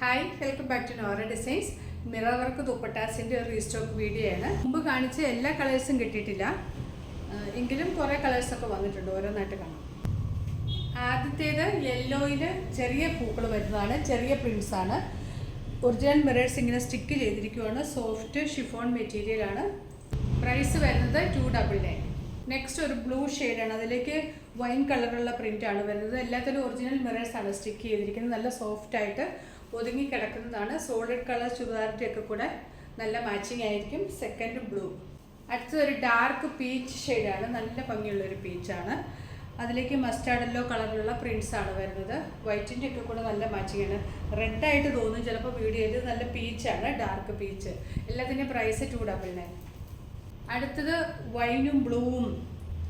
Hi, welcome back to Nora designs. Mirror work ദുപ്പട്ടാസിൻ്റെ ഒരു restock video ആണ്. മുമ്പ് കാണിച്ച എല്ലാ കളേഴ്സും കിട്ടിയിട്ടില്ല, എങ്കിലും കുറേ കളേഴ്സൊക്കെ വന്നിട്ടുണ്ട്. ഓരോന്നായിട്ട് കാണാം. ആദ്യത്തേത് യെല്ലോയിൽ ചെറിയ പൂക്കൾ വരുന്നതാണ്, ചെറിയ പ്രിൻസാണ്. ഒറിജിനൽ മിറേഴ്സ് ഇങ്ങനെ സ്റ്റിക്ക് ചെയ്തിരിക്കുവാണ്. സോഫ്റ്റ് ഷിഫോൺ മെറ്റീരിയലാണ്. പ്രൈസ് വരുന്നത് 299. നെക്സ്റ്റ് ഒരു ബ്ലൂ ഷെയ്ഡാണ്, അതിലേക്ക് വൈൻ കളറുള്ള പ്രിൻ്റാണ് വരുന്നത്. എല്ലാത്തിലും ഒറിജിനൽ മിറേഴ്സാണ് സ്റ്റിക്ക് ചെയ്തിരിക്കുന്നത്. നല്ല സോഫ്റ്റായിട്ട് ഒതുങ്ങി കിടക്കുന്നതാണ്. സോളിഡ് കളർ ചുരിദാറിൻ്റെയൊക്കെ കൂടെ നല്ല മാച്ചിങ് ആയിരിക്കും. Second blue. അടുത്തൊരു ഡാർക്ക് പീച്ച് ഷെയ്ഡാണ്, നല്ല ഭംഗിയുള്ളൊരു പീച്ചാണ്. അതിലേക്ക് മസ്റ്റാർഡ് യെല്ലോ കളറിലുള്ള പ്രിൻസാണ് വരുന്നത്. വൈറ്റിൻ്റെ ഒക്കെ കൂടെ നല്ല മാച്ചിങ്ങാണ്. റെഡായിട്ട് തോന്നും ചിലപ്പോൾ വീഡിയോയിൽ. നല്ല പീച്ചാണ്, ഡാർക്ക് പീച്ച്. എല്ലാത്തിൻ്റെയും പ്രൈസ് 299. അടുത്തത് വൈനും ബ്ലൂവും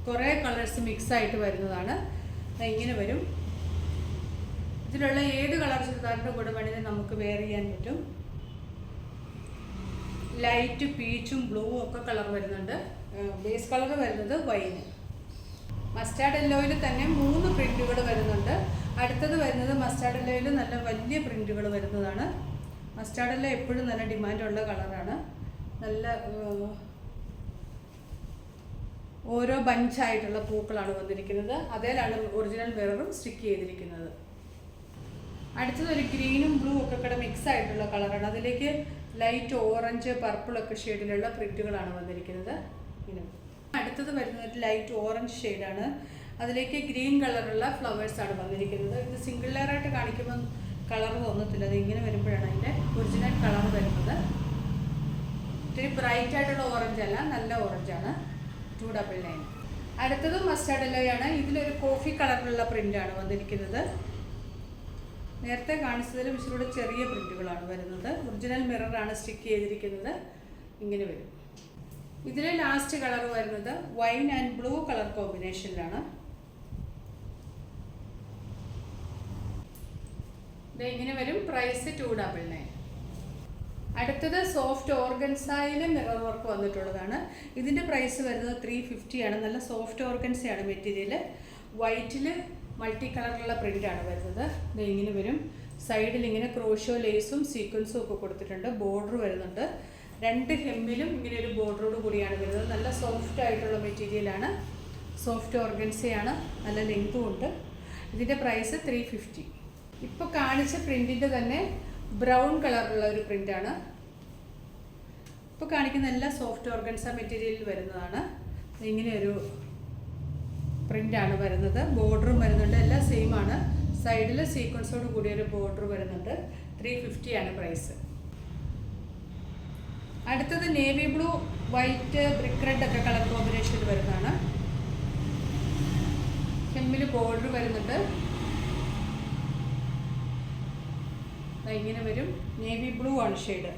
കുറേ കളേഴ്സ് മിക്സായിട്ട് വരുന്നതാണ്. ഇങ്ങനെ വരും. ഇതിലുള്ള ഏത് കളർ ചുരിദാറിൻ്റെ കൂടെ വേണമെങ്കിൽ നമുക്ക് വെയർ ചെയ്യാൻ പറ്റും. ലൈറ്റ് പീച്ചും ബ്ലൂവും ഒക്കെ കളർ വരുന്നുണ്ട്. ബേസ് കളർ വരുന്നത് വൈന്. മസ്റ്റാർഡ് യെല്ലോയിൽ തന്നെ 3 പ്രിൻറ്റുകൾ വരുന്നുണ്ട്. അടുത്തത് വരുന്നത് മസ്റ്റാർഡ് യെല്ലോയിൽ നല്ല വലിയ പ്രിൻറ്റുകൾ വരുന്നതാണ്. മസ്റ്റാർഡ് യെല്ലോ എപ്പോഴും നല്ല ഡിമാൻഡുള്ള കളറാണ്. നല്ല ഓരോ ബഞ്ചായിട്ടുള്ള പൂക്കളാണ് വന്നിരിക്കുന്നത്. അതിലാണ് ഒറിജിനൽ മിററും സ്റ്റിക്ക് ചെയ്തിരിക്കുന്നത്. അടുത്തത് ഒരു ഗ്രീനും ബ്ലൂ ഒക്കെ കൂടെ മിക്സ് ആയിട്ടുള്ള കളറാണ്. അതിലേക്ക് ലൈറ്റ് ഓറഞ്ച് പർപ്പിളൊക്കെ ഷെയ്ഡിലുള്ള പ്രിൻറ്റുകളാണ് വന്നിരിക്കുന്നത്. ഇങ്ങനെ അടുത്തത് വരുന്നത് ഒരു ലൈറ്റ് ഓറഞ്ച് ഷെയ്ഡാണ്. അതിലേക്ക് ഗ്രീൻ കളറുള്ള ഫ്ലവേഴ്സാണ് വന്നിരിക്കുന്നത്. ഇത് സിംഗിൾ ലെയറായിട്ട് കാണിക്കുമ്പോൾ കളർ തോന്നത്തില്ല. അത് ഇങ്ങനെ വരുമ്പോഴാണ് അതിൻ്റെ ഒറിജിനൽ കളർ വരുന്നത്. ഇത്തിരി ബ്രൈറ്റ് ആയിട്ടുള്ള ഓറഞ്ച് അല്ല, നല്ല ഓറഞ്ചാണ്. 299. അടുത്തതും മസ്റ്റാർഡ് യെല്ലോയാണ്. ഇതിലൊരു കോഫി കളറിലുള്ള പ്രിൻ്റാണ് വന്നിരിക്കുന്നത്. നേരത്തെ കാണിച്ചതിൽ ഇച്ചിരൂടെ ചെറിയ പ്രിൻറ്റുകളാണ് വരുന്നത്. ഒറിജിനൽ മിററാണ് സ്റ്റിക്ക് ചെയ്തിരിക്കുന്നത്. ഇങ്ങനെ വരും. ഇതിൽ ലാസ്റ്റ് കളർ വരുന്നത് വൈൻ ആൻഡ് ബ്ലൂ കളർ കോമ്പിനേഷനിലാണ്. ഇത് ഇങ്ങനെ വരും. പ്രൈസ് 299. അടുത്തത് സോഫ്റ്റ് ഓർഗൻസായിൽ മിറർ വർക്ക് വന്നിട്ടുള്ളതാണ്. ഇതിൻ്റെ പ്രൈസ് വരുന്നത് 350 ആണ്. നല്ല സോഫ്റ്റ് ഓർഗൻസയാണ് മെറ്റീരിയൽ. വൈറ്റിൽ മൾട്ടി കളറിലുള്ള പ്രിൻ്റാണ് വരുന്നത്. ഇത് ഇങ്ങനെ വരും. സൈഡിൽ ഇങ്ങനെ ക്രോഷോ ലേസും സീക്വൻസും ഒക്കെ കൊടുത്തിട്ടുണ്ട്. ബോർഡർ വരുന്നുണ്ട്. 2 ഹെമ്മിലും ഇങ്ങനെ ഒരു ബോർഡറോട് കൂടിയാണ് വരുന്നത്. നല്ല സോഫ്റ്റ് ആയിട്ടുള്ള മെറ്റീരിയലാണ്. സോഫ്റ്റ് ഓർഗൻസയാണ്. നല്ല ലെങ്തും ഉണ്ട്. ഇതിൻ്റെ പ്രൈസ് 350. ഇപ്പോൾ കാണിച്ച പ്രിൻറ്റിൻ്റെ തന്നെ ബ്രൗൺ കളറുള്ള ഒരു പ്രിൻ്റാണ്. ഇപ്പോൾ കാണിക്കുന്ന എല്ലാ സോഫ്റ്റ് ഓർഗൻസ മെറ്റീരിയലിൽ വരുന്നതാണ്. ഇങ്ങനെ ഒരു പ്രിൻ്റാണ് വരുന്നത്. ബോർഡറും വരുന്നുണ്ട്. എല്ലാം സെയിം ആണ്. സൈഡിൽ സീക്വൻസോട് കൂടിയൊരു ബോർഡർ വരുന്നുണ്ട്. 350 ആണ് പ്രൈസ്. അടുത്തത് navy blue white brick red ഒക്കെ കളർ കോമ്പിനേഷനിൽ വരുന്നതാണ്. ഹെമ്മിൽ ബോർഡർ വരുന്നുണ്ട്. ഇങ്ങനെ വരും. നേവി ബ്ലൂ ആണ് ഷെയ്ഡ്.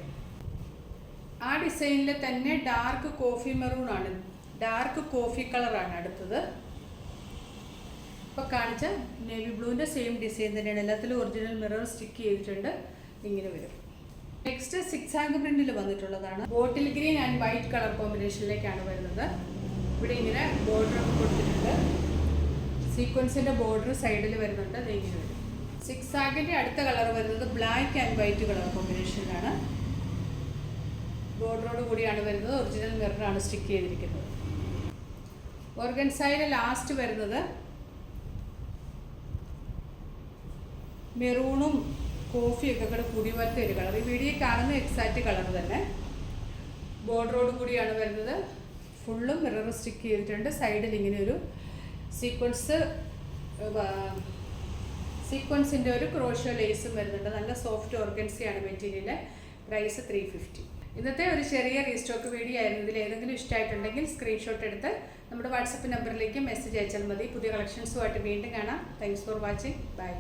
ആ ഡിസൈനിൽ തന്നെ ഡാർക്ക് കോഫി മെറൂൺ ആണ്, ഡാർക്ക് കോഫി കളറാണ് അടുത്തത്. ഇപ്പോൾ കാണിച്ച നേവി ബ്ലൂവിൻ്റെ സെയിം ഡിസൈൻ തന്നെയാണ്. എല്ലാത്തിലും ഒറിജിനൽ മിറർ സ്റ്റിക്ക് ചെയ്തിട്ടുണ്ട്. ഇങ്ങനെ വരും. നെക്സ്റ്റ് 6 ആങ്ക് പ്രിന്റിൽ വന്നിട്ടുള്ളതാണ്. Bottle green and white colour കോമ്പിനേഷനിലേക്കാണ് വരുന്നത്. ഇവിടെ ഇങ്ങനെ ബോർഡർ ഒക്കെ കൊടുത്തിട്ടുണ്ട്. സീക്വൻസിൻ്റെ ബോർഡർ സൈഡിൽ വരുന്നുണ്ട്. അത് ഇങ്ങനെ വരും. 6 ആങ്കിൻ്റെ അടുത്ത കളർ വരുന്നത് ബ്ലാക്ക് ആൻഡ് വൈറ്റ് കളർ കോമ്പിനേഷനിലാണ്. ബോർഡറോട് കൂടിയാണ് വരുന്നത്. ഒറിജിനൽ മിററാണ് സ്റ്റിക്ക് ചെയ്തിരിക്കുന്നത്. ഓർഗൻസൈഡ് ലാസ്റ്റ് വരുന്നത് മെറൂണും കോഫിയൊക്കെ കൂടെ കൂടി വരുന്ന ഒരു കളർ. ഈ വീഡിയോ കാണുന്ന എക്സാക്റ്റ് കളർ തന്നെ. ബോർഡറോട് കൂടിയാണ് വരുന്നത്. ഫുള്ളും മിറർ സ്റ്റിക്ക് ചെയ്തിട്ടുണ്ട്. സൈഡിൽ ഇങ്ങനെ ഒരു സീക്വൻസിൻ്റെ ഒരു ക്രോഷോ ലേസും വരുന്നുണ്ട്. നല്ല സോഫ്റ്റ് ഓർഗൻസിയാണ് മെറ്റീരിയൽ. പ്രൈസ് 350. ഇന്നത്തെ ഒരു ചെറിയ റീസ്റ്റോക്ക് വീഡിയോ ആയിരുന്നു. ഇതിൽ ഏതെങ്കിലും ഇഷ്ടമായിട്ടുണ്ടെങ്കിൽ സ്ക്രീൻഷോട്ട് എടുത്ത് നമ്മുടെ വാട്സപ്പ് നമ്പറിലേക്ക് മെസ്സേജ് അയച്ചാൽ മതി. പുതിയ കളക്ഷൻസുമായിട്ട് വീണ്ടും കാണാം. Thanks for watching. ബൈ.